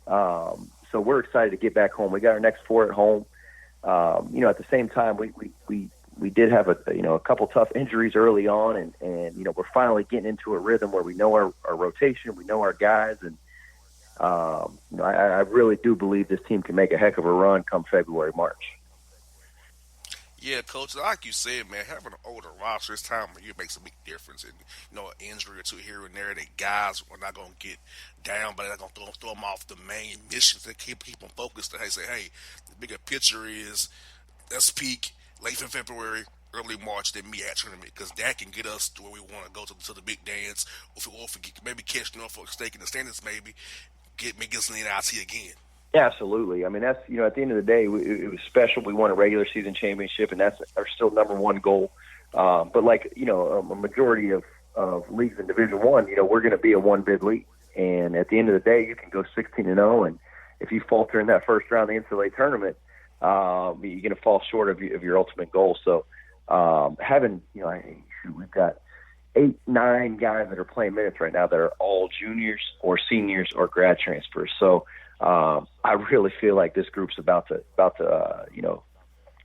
so we're excited to get back home. We got our next 4 at home. At the same time, we did have a couple tough injuries early on, and we're finally getting into a rhythm where we know our rotation, we know our guys, and I really do believe this team can make a heck of a run come February, March. Yeah, coach, like you said, man, having an older roster this time of year makes a big difference. And an injury or two here and there, that guys are not going to get down, but they're going to throw them off the main missions to keep them focused. To say, hey, the bigger picture is let's peak late in February, early March, then me at tournament, because that can get us to where we want to go to the big dance, or if we maybe catch Norfolk State in the standings, maybe make us in the NIT again. Yeah, absolutely. I mean, that's at the end of the day, it was special. We won a regular season championship, and that's our still number one goal. But like a majority of leagues in Division One, we're going to be a one bid league, and at the end of the day, you can go 16-0, and if you falter in that first round of the NCAA tournament, you're going to fall short of your ultimate goal. So having we've got 8-9 guys that are playing minutes right now that are all juniors or seniors or grad transfers. So I really feel like this group's about to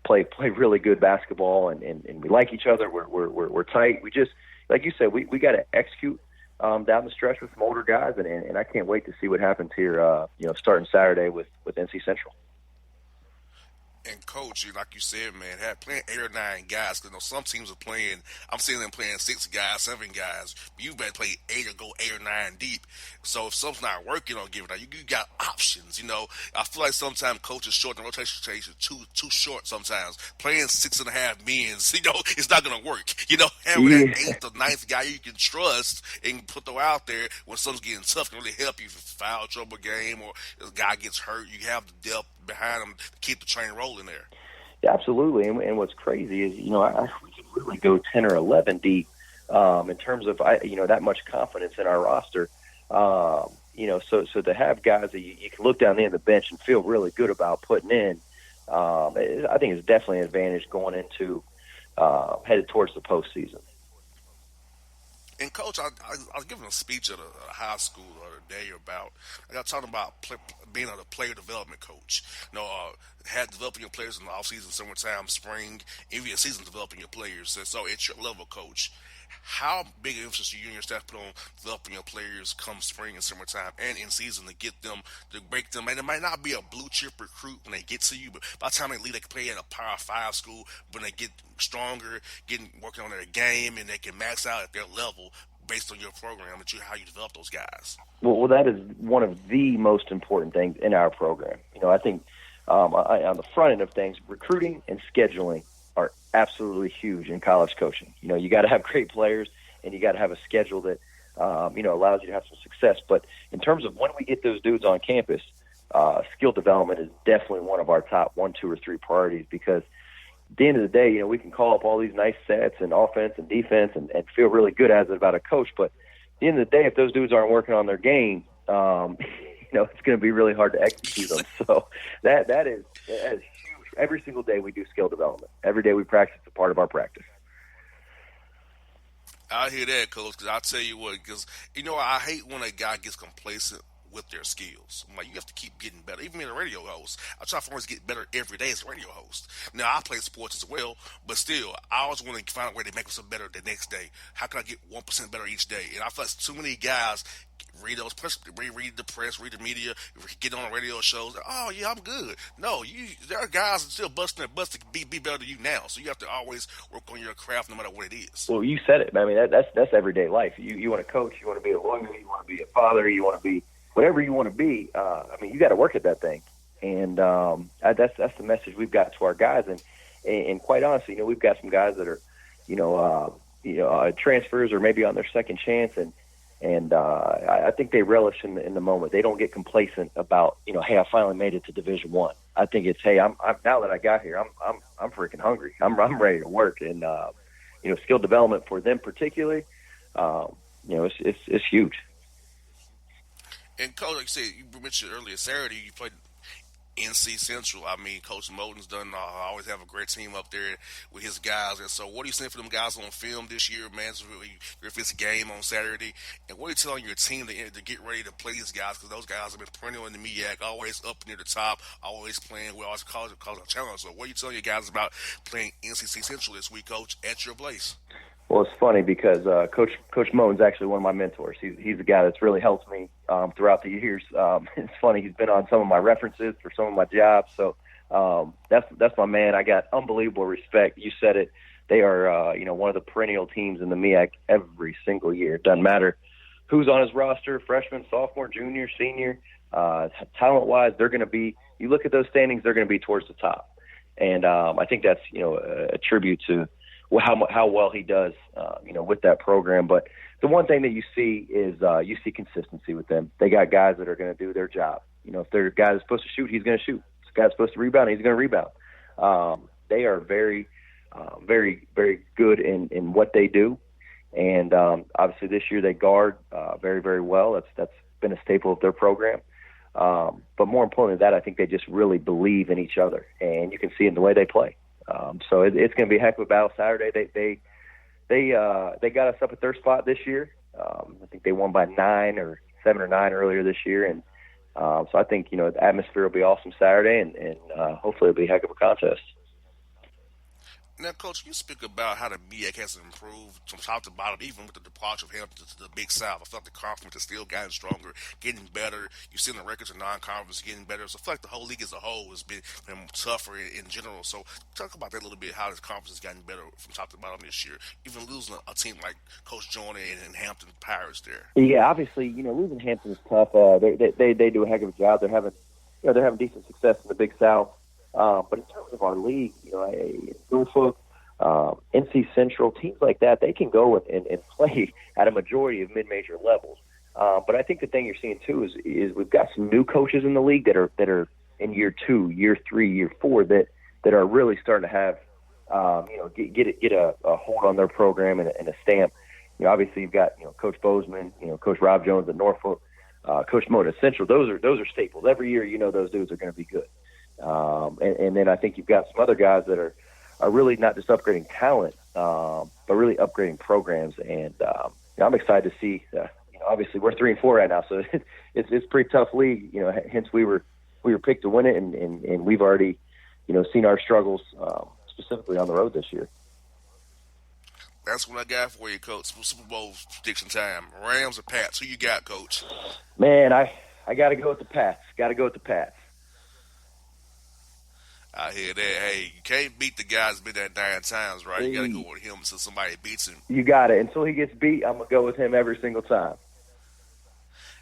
play really good basketball, and we like each other. We're tight. We just, like you said, we got to execute down the stretch with some older guys, and I can't wait to see what happens here. Starting Saturday with NC Central. And coach, like you said, man, playing 8 or 9 guys. Because some teams are playing. I'm seeing them playing 6 guys, 7 guys. You better play 8 or go 8 or 9 deep. So if something's not working on giving out, you got options. I feel like sometimes coaches short the rotation too short. Sometimes playing 6.5 men, it's not gonna work. Having that 8th or 9th guy you can trust and put them out there when something's getting tough can really help you. If it's a foul trouble game or a guy gets hurt, you have the depth behind them to keep the train rolling there. Yeah, absolutely. And what's crazy is, we can really go 10 or 11 deep in terms of, that much confidence in our roster. So to have guys that you can look down there on the bench and feel really good about putting in, I think it's definitely an advantage going into headed towards the postseason. And coach, I was giving a speech at a high school the other day about. I got talking about being a player development coach. Had developing your players in the off season, summertime, spring, even in season developing your players. So at your level, coach, how big an emphasis do you and your staff put on developing your players come spring and summertime and in season to get them, to break them? And it might not be a blue chip recruit when they get to you, but by the time they leave, they can play at a Power 5 school. When they get stronger, working on their game, and they can max out at their level based on your program and how you develop those guys. Well, that is one of the most important things in our program. I think on the front end of things, recruiting and scheduling are absolutely huge in college coaching. You got to have great players, and you got to have a schedule that allows you to have some success. But in terms of when we get those dudes on campus, skill development is definitely one of our top 1, 2, or 3 priorities, because at the end of the day, we can call up all these nice sets and offense and defense and feel really good as it about a coach. But at the end of the day, if those dudes aren't working on their game, it's going to be really hard to execute them. So that is huge. Every single day we do skill development. Every day we practice. It's a part of our practice. I hear that, coach, because I'll tell you what, because, I hate when a guy gets complacent with their skills. I'm like, you have to keep getting better. Even being a radio host, I try to always get better every day as a radio host. Now, I play sports as well, but still, I always want to find a way to make myself better the next day. How can I get 1% better each day? And I feel like too many guys read the press, read the media, get on radio shows. Oh, yeah, I'm good. No, there are guys that still busting their butts to be better than you now. So you have to always work on your craft no matter what it is. Well, you said it. I mean, that's everyday life. You want to coach, you want to be a lawyer, you want to be a father, you want to be whatever you want to be. You got to work at that thing. And that's the message we've got to our guys. And quite honestly, we've got some guys that are, transfers or maybe on their second chance. And I think they relish in the moment. They don't get complacent about, hey, I finally made it to Division I. I think it's, hey, I'm now that I got here, I'm freaking hungry. I'm ready to work. And skill development for them particularly, it's huge. And coach, like you said, you mentioned earlier Saturday, you played NC Central. I mean, Coach Moten's done always have a great team up there with his guys. And so, what are you saying for them guys on film this year, man? It's really Griffith's game on Saturday. And what are you telling your team to get ready to play these guys? Because those guys have been perennial in the MEAC, always up near the top, always playing well, always causing a challenge. So, what are you telling your guys about playing NCC Central this week, Coach, at your place? Well, it's funny because Coach Moten's actually one of my mentors. He's the guy that's really helped me throughout the years. It's funny, he's been on some of my references for some of my jobs. So That's my man. I got unbelievable respect. You said it. They are, one of the perennial teams in the MEAC every single year. It doesn't matter who's on his roster, freshman, sophomore, junior, senior. Talent-wise, they're going to be – you look at those standings, they're going to be towards the top. And I think that's, a tribute to how well he does, with that program. But the one thing that you see is you see consistency with them. They got guys that are going to do their job. If they're a guy that's supposed to shoot, he's going to shoot. If the guy's supposed to rebound, he's going to rebound. They are very, very, very good in what they do. And obviously this year they guard very, very well. That's been a staple of their program. But more importantly than that, I think they just really believe in each other, and you can see it in the way they play. So it's going to be a heck of a battle Saturday. They got us up at their spot this year. I think they won by 7 or 9 earlier this year, and so I think the atmosphere will be awesome Saturday, and hopefully it'll be a heck of a contest. Now, Coach, you speak about how the MEAC has improved from top to bottom, even with the departure of Hampton to the Big South. I feel like the conference has still gotten stronger, getting better. You've seen the records of non-conference getting better. So I feel like the whole league as a whole has been tougher in general. So talk about that a little bit, how this conference has gotten better from top to bottom this year, even losing a team like Coach Joyner and Hampton Pirates there. Yeah, obviously, losing Hampton is tough. They do a heck of a job. They're having decent success in the Big South. But in terms of our league, Norfolk, NC Central, teams like that, they can go and play at a majority of mid-major levels. But I think the thing you're seeing too is we've got some new coaches in the league that are in year 2, year 3, year 4 that are really starting to have get a hold on their program and a stamp. Obviously you've got Coach Bossman, Coach Rob Jones at Norfolk, Coach Moda at Central. Those are staples. Every year those dudes are going to be good. And then I think you've got some other guys that are really not just upgrading talent, but really upgrading programs. And I'm excited to see. Obviously, we're 3-4 right now, so it's a pretty tough league. Hence we were picked to win it, and we've already seen our struggles specifically on the road this year. That's what I got for you, Coach. Super Bowl prediction time. Rams or Pats? Who you got, Coach? Man, I got to go with the Pats. I hear that. Hey, you can't beat the guy that's been there 9 times, right? You got to go with him until somebody beats him. You got it. Until he gets beat, I'm going to go with him every single time.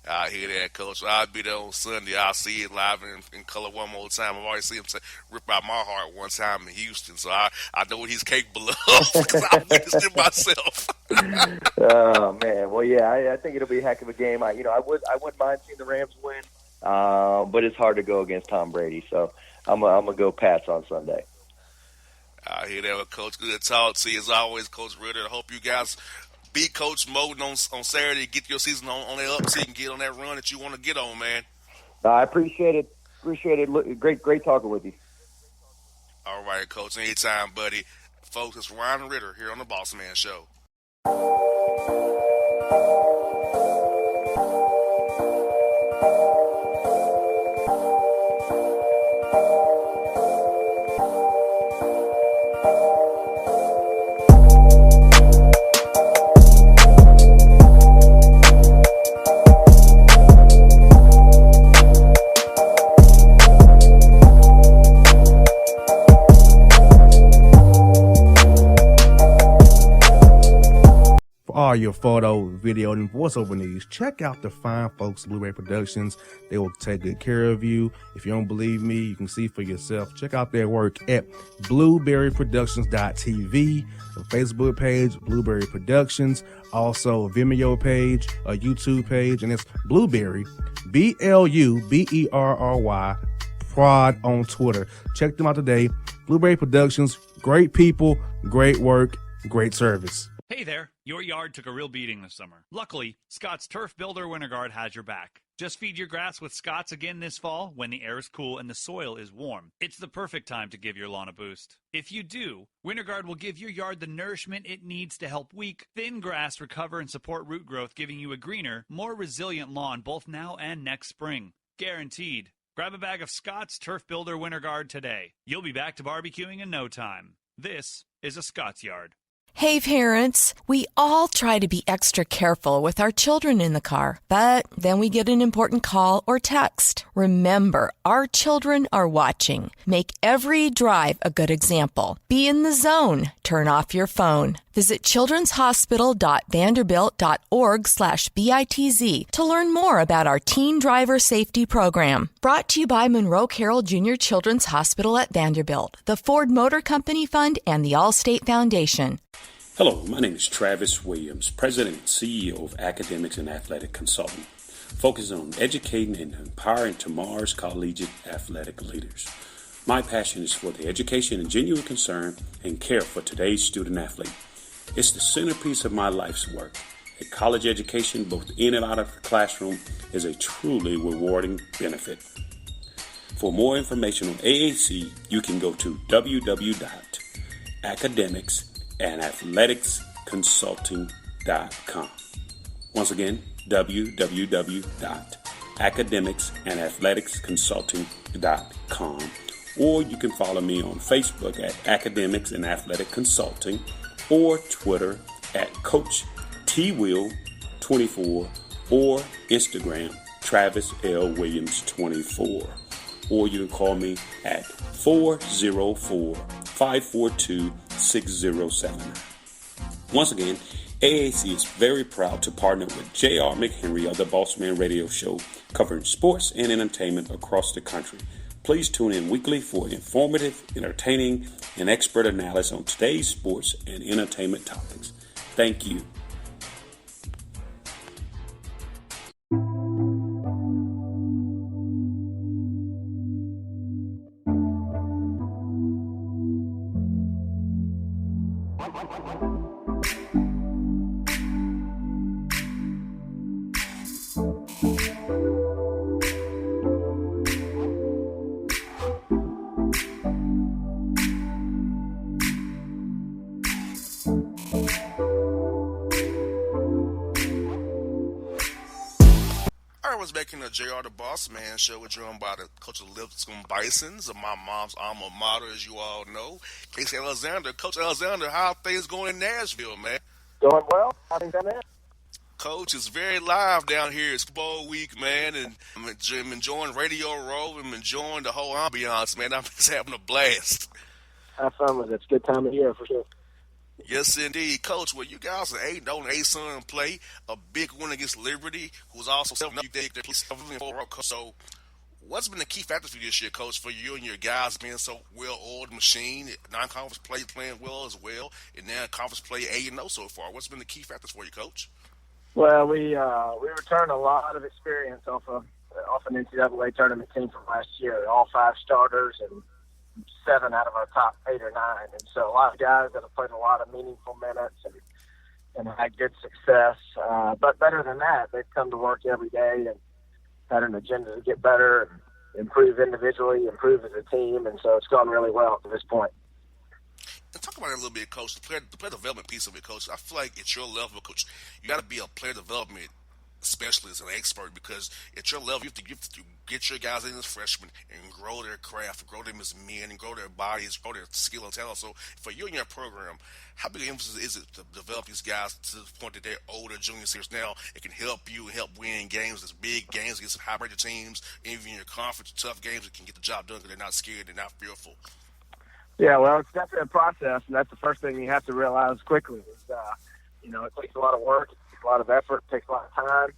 I hear that, Coach. I'll be there on Sunday. I'll see it live in color one more time. I've already seen him rip out my heart one time in Houston, so I know what he's capable of because I witnessed it myself. Oh, man. Well, yeah, I think it'll be a heck of a game. I wouldn't mind seeing the Rams win, but it's hard to go against Tom Brady, so I'm gonna go Pats on Sunday. I hear that with Coach. Good to talk to you as always, Coach Ritter. I hope you guys beat Coach Moden on Saturday, get your season on that uptick and get on that run that you want to get on, man. I appreciate it. Great talking with you. All right, Coach. Anytime, buddy. Folks, it's Ryan Ritter here on the Bossman Show. All your photo, video, and voiceover needs, check out the fine folks at Blueberry Productions. They will take good care of you. If you don't believe me, you can see for yourself. Check out their work at blueberryproductions.tv, the Facebook page, Blueberry Productions, also a Vimeo page, a YouTube page, and it's Blueberry, BLUBERRY, Prod on Twitter. Check them out today. Blueberry Productions, great people, great work, great service. Hey there, your yard took a real beating this summer. Luckily, Scott's Turf Builder WinterGuard has your back. Just feed your grass with Scott's again this fall when the air is cool and the soil is warm. It's the perfect time to give your lawn a boost. If you do, WinterGuard will give your yard the nourishment it needs to help weak, thin grass recover and support root growth, giving you a greener, more resilient lawn both now and next spring. Guaranteed. Grab a bag of Scott's Turf Builder WinterGuard today. You'll be back to barbecuing in no time. This is a Scott's Yard. Hey parents, we all try to be extra careful with our children in the car, but then we get an important call or text. Remember, our children are watching. Make every drive a good example. Be in the zone. Turn off your phone. Visit childrenshospital.vanderbilt.org/BITZ to learn more about our teen driver safety program. Brought to you by Monroe Carroll Jr. Children's Hospital at Vanderbilt, the Ford Motor Company Fund, and the Allstate Foundation. Hello, my name is Travis Williams, President and CEO of Academics and Athletic Consultant, focusing on educating and empowering tomorrow's collegiate athletic leaders. My passion is for the education and genuine concern and care for today's student athlete. It's the centerpiece of my life's work. A college education, both in and out of the classroom, is a truly rewarding benefit. For more information on AAC, you can go to www.academicsandathleticsconsulting.com. Once again, www.academicsandathleticsconsulting.com. Or you can follow me on Facebook at Academics and Athletic Consulting, or Twitter at Coach TWill24, or Instagram Travis L. Williams 24. Or you can call me at 404-542-6079. Once again, AAC is very proud to partner with J.R. McHenry of the Bossman Radio Show, covering sports and entertainment across the country. Please tune in weekly for informative, entertaining, and expert analysis on today's sports and entertainment topics. Thank you. I was back in the JR the Boss Man show. We're joined by the coach of the Lipscomb Bisons, of my mom's alma mater, as you all know, Casey Alexander. Coach Alexander, how are things going in Nashville, man? Going well. How things down there? Coach, it's very live down here. It's football week, man, and I'm enjoying Radio Row. I'm enjoying the whole ambiance, man. I'm just having a blast. Have fun with it. It's a good time of year for sure. Yes, indeed. Coach, well, you guys are 8-0 A-Sun play, a big win against Liberty, who's also 7-0. So what's been the key factor for you this year, Coach, for you and your guys being so well-oiled machine, non-conference play playing well as well, and now conference play 8-0 so far? What's been the key factors for you, Coach? Well, we returned a lot of experience off an NCAA tournament team from last year. All 5 starters and 7 out of our top 8 or 9. And so a lot of guys that have played a lot of meaningful minutes and had good success. But better than that, they've come to work every day and had an agenda to get better and improve individually, improve as a team. And so it's gone really well to this point. And talk about it a little bit, Coach, the player development piece of it, Coach. I feel like at your level, Coach, you got to be a player development specialist and expert, because at your level, you have to get your guys in as freshmen and grow their craft, grow them as men, and grow their bodies, grow their skill and talent. So for you and your program, how big an emphasis is it to develop these guys to the point that they're older junior seniors now? It can help you and help win games, these big games against high-rated teams, even in your conference, tough games that can get the job done because they're not scared, they're not fearful. Yeah, well, it's definitely a process, and that's the first thing you have to realize quickly. Is, it takes a lot of work, it takes a lot of effort, it takes a lot of time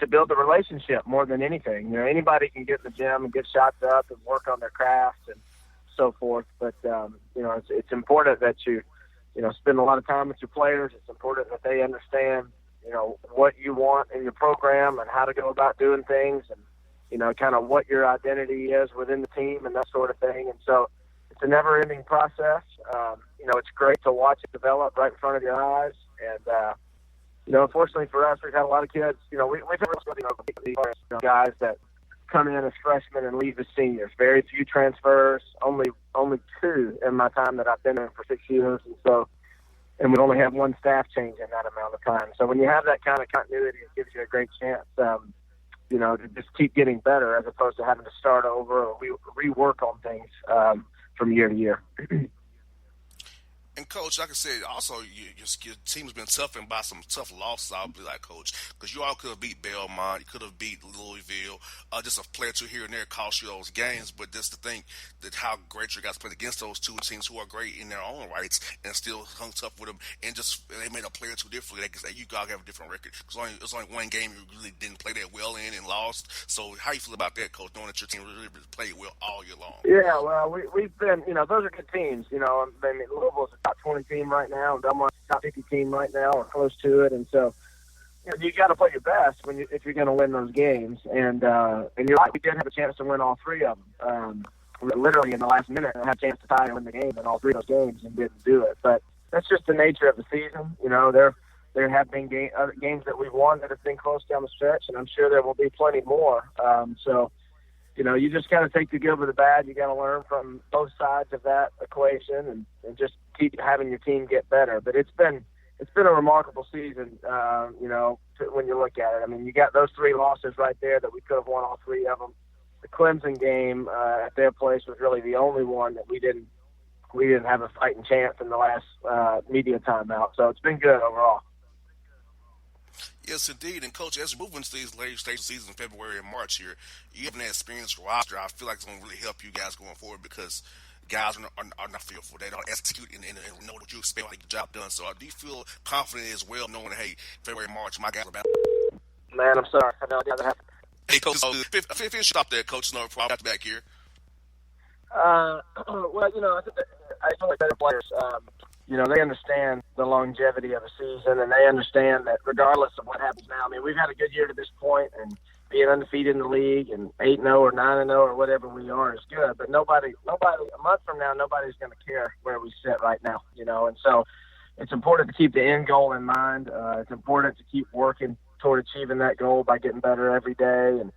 to build the relationship more than anything. Anybody can get in the gym and get shots up and work on their craft and so forth, but it's important that you spend a lot of time with your players. It's important that they understand what you want in your program and how to go about doing things, and kind of what your identity is within the team and that sort of thing. And so it's a never-ending process. It's great to watch it develop right in front of your eyes. And, unfortunately for us, we've had a lot of kids. We've had guys that come in as freshmen and leave as seniors. Very few transfers, only 2 in my time that I've been there for 6 years. And we only have 1 staff change in that amount of time. So when you have that kind of continuity, it gives you a great chance to just keep getting better, as opposed to having to start over or rework on things from year to year. And Coach, like I said, also your team's been toughened by some tough losses. I'll be like, Coach, because you all could have beat Belmont, you could have beat Louisville. Just a player or two here and there cost you those games. But just to think that how great you guys played against those two teams who are great in their own rights and still hung tough with them, and just they made a player or two differently. They can say you guys have a different record because it's only one game you really didn't play that well in and lost. So how you feel about that, Coach, knowing that your team really played well all year long? Yeah, well, we've been, those are good teams. I mean, Louisville's a top 20 team right now, and Belmont's a top 50 team right now, or close to it. And so, you got to play your best if you're going to win those games. And you're right, we did have a chance to win all three of them. Literally in the last minute, I had a chance to tie and win the game in all three of those games and didn't do it. But that's just the nature of the season. There have been other games that we've won that have been close down the stretch, and I'm sure there will be plenty more. You just got to take the good with the bad. You got to learn from both sides of that equation and just keep having your team get better. But it's been a remarkable season, when you look at it. I mean, you got those three losses right there that we could have won all three of them. The Clemson game at their place was really the only one that we didn't have a fighting chance in the last media timeout. So it's been good overall. Yes, indeed. And, Coach, as we move into these later stages of the season, February and March here, you have an experienced roster. I feel like it's going to really help you guys going forward because guys are not fearful. They don't execute and know what you expect, like the job done. So do you feel confident as well knowing that, hey, February and March, my guys are back? Man, I'm sorry. I know that happened. Hey, Coach, finish up there, Coach. No problem. Got back here. Well, I feel like better players, they understand the longevity of a season, and they understand that regardless of what happens now, I mean, we've had a good year to this point, and being undefeated in the league and 8-0 or 9-0 or whatever we are is good. But nobody, a month from now, nobody's going to care where we sit right now, And so it's important to keep the end goal in mind. It's important to keep working toward achieving that goal by getting better every day and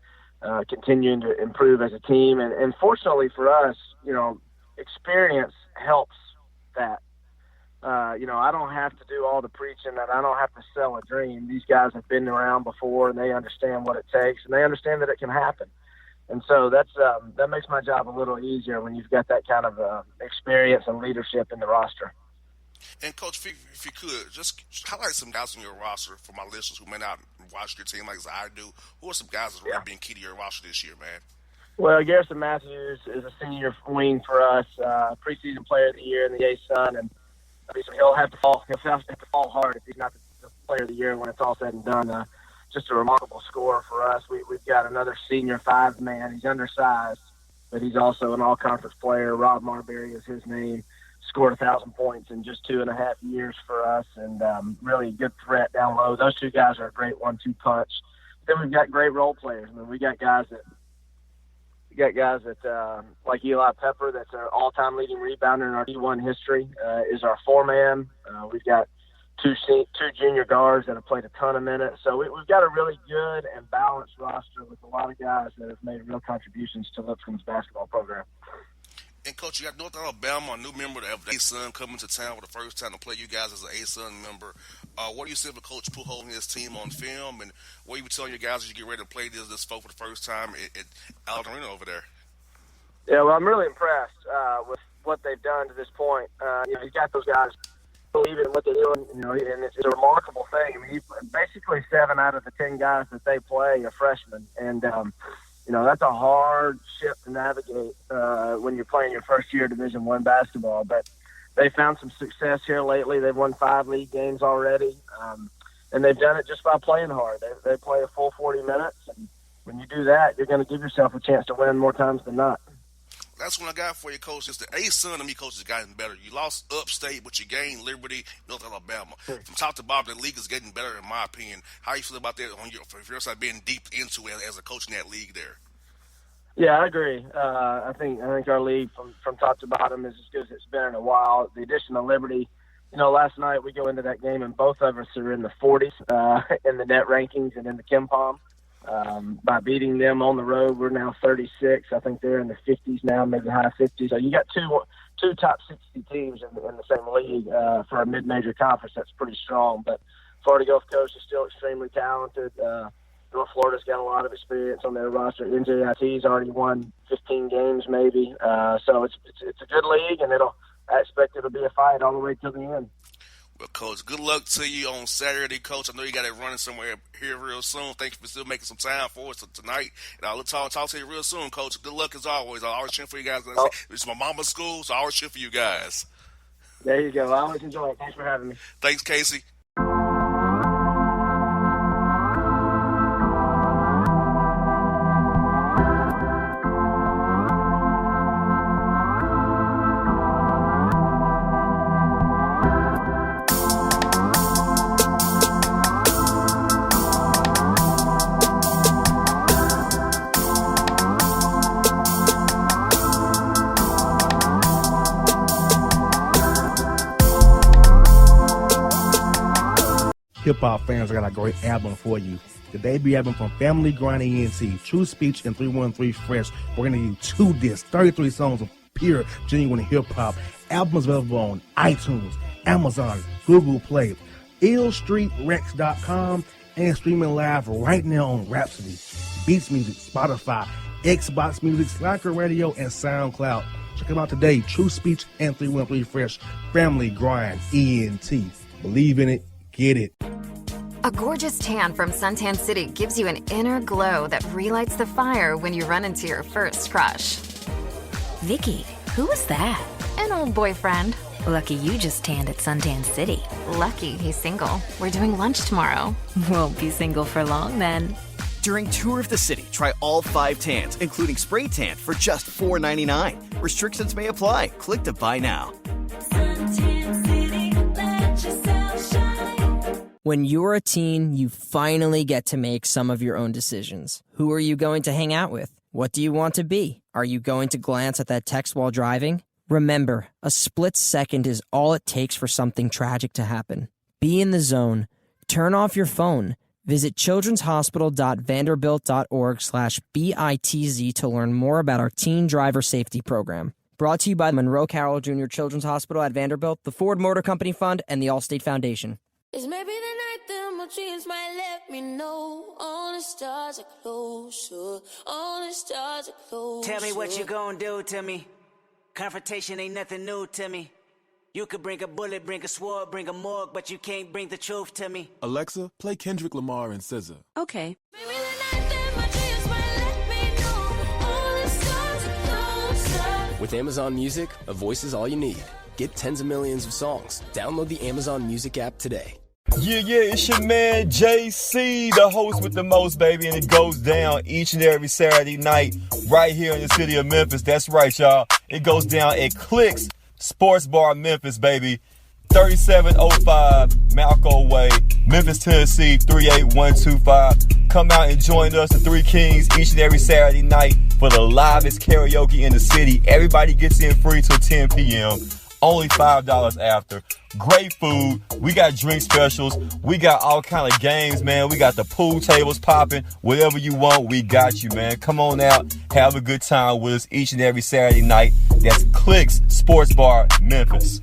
continuing to improve as a team. And fortunately for us, experience helps that. I don't have to do all the preaching, and I don't have to sell a dream. These guys have been around before, and they understand what it takes, and they understand that it can happen. And so that makes my job a little easier when you've got that kind of experience and leadership in the roster. And, Coach, if you could, just highlight some guys on your roster for my listeners who may not watch your team like as I do. Who are some guys that have been key to your roster this year, man? Well, Garrison Matthews is a senior wing for us, preseason player of the year in the A-Sun, and he'll have to fall hard if he's not the player of the year when it's all said and done. Just a remarkable scorer for us. We've got another senior five-man. He's undersized, but he's also an all-conference player. Rob Marbury is his name. Scored 1,000 points in just 2.5 years for us, and really a good threat down low. Those two guys are a great 1-2 punch. Then we've got great role players. I mean, we got guys that like Eli Pepper, that's our all-time leading rebounder in our D1 history, is our four-man. We've got two junior guards that have played a ton of minutes. So we've got a really good and balanced roster with a lot of guys that have made real contributions to Lipscomb's basketball program. And, Coach, you got North Alabama, a new member of the A-Sun coming to town for the first time to play you guys as an A-Sun member. What do you see for Coach Pujols and his team on film, and what are you telling your guys as you get ready to play this folk for the first time at Alderina over there? Yeah, well, I'm really impressed with what they've done to this point. He's got those guys believing in what they're doing, and it's a remarkable thing. I mean, basically 7 out of the 10 guys that they play are freshmen, and that's a hard ship to navigate when you're playing your first year Division I basketball. But they found some success here lately. They've won 5 league games already, and they've done it just by playing hard. They play a full 40 minutes, and when you do that, you're going to give yourself a chance to win more times than not. That's what I got for you, Coach. It's the A-Sun to me, Coach, has gotten better. You lost Upstate, but you gained Liberty, North Alabama. From top to bottom, the league is getting better, in my opinion. How you feel about that on your side, being deep into it as a coach in that league there? Yeah, I agree. I think our league from top to bottom is as good as it's been in a while. The addition of Liberty, last night we go into that game and both of us are in the 40s in the net rankings and in the KenPom. By beating them on the road, we're now 36. I think they're in the 50s now, maybe high 50s. So you got two top 60 teams in the same league for a mid-major conference. That's pretty strong. But Florida Gulf Coast is still extremely talented. North Florida's got a lot of experience on their roster. NJIT's already won 15 games maybe. So it's a good league, and it'll I expect it'll be a fight all the way to the end. Well, Coach, good luck to you on Saturday, Coach. I know you got it running somewhere here real soon. Thank you for still making some time for us tonight. And I'll talk to you real soon, Coach. Good luck as always. I always cheer for you guys. It's my mama's school, so I always cheer for you guys. There you go. I always enjoy it. Thanks for having me. Thanks, Casey. Hip-hop fans, I got a great album for you. The debut album from Family Grind ENT, True Speech and 313 Fresh. We're going to give you 2 discs, 33 songs of pure, genuine hip-hop. Album is available on iTunes, Amazon, Google Play, illstreetrex.com, and streaming live right now on Rhapsody, Beats Music, Spotify, Xbox Music, Slacker Radio, and SoundCloud. Check them out today, True Speech and 313 Fresh, Family Grind ENT. Believe in it, get it. A gorgeous tan from Suntan City gives you an inner glow that relights the fire when you run into your first crush. Vicky, who was that? An old boyfriend. Lucky you just tanned at Suntan City. Lucky he's single. We're doing lunch tomorrow. Won't be single for long then. During Tour of the City, try all 5 tans, including spray tan, for just $4.99. Restrictions may apply. Click to buy now. Suntan City, let yourself shine. When you're a teen, you finally get to make some of your own decisions. Who are you going to hang out with? What do you want to be? Are you going to glance at that text while driving? Remember, a split second is all it takes for something tragic to happen. Be in the zone. Turn off your phone. Visit childrenshospital.vanderbilt.org/BITZ to learn more about our teen driver safety program. Brought to you by Monroe Carroll Jr. Children's Hospital at Vanderbilt, the Ford Motor Company Fund, and the Allstate Foundation. It's maybe the night that my dreams might let me know. All the stars are closer. All the stars are closer. Tell me what you gonna do to me. Confrontation ain't nothing new to me. You could bring a bullet, bring a sword, bring a morgue, but you can't bring the truth to me. Alexa, play Kendrick Lamar and SZA. Okay. Maybe the night that my dreams might let me know. All the stars are closer. With Amazon Music, a voice is all you need. Get tens of millions of songs. Download the Amazon Music app today. Yeah, it's your man JC, the host with the most, baby, and it goes down each and every Saturday night right here in the city of Memphis. That's right, y'all. It goes down at Clicks Sports Bar Memphis, baby. 3705 Malco Way, Memphis, Tennessee, 38125. Come out and join us, the Three Kings, each and every Saturday night for the livest karaoke in the city. Everybody gets in free till 10 p.m. Only $5 after. Great food. We got drink specials. We got all kind of games, man. We got the pool tables popping. Whatever you want, we got you, man. Come on out. Have a good time with us each and every Saturday night. That's Clicks Sports Bar, Memphis.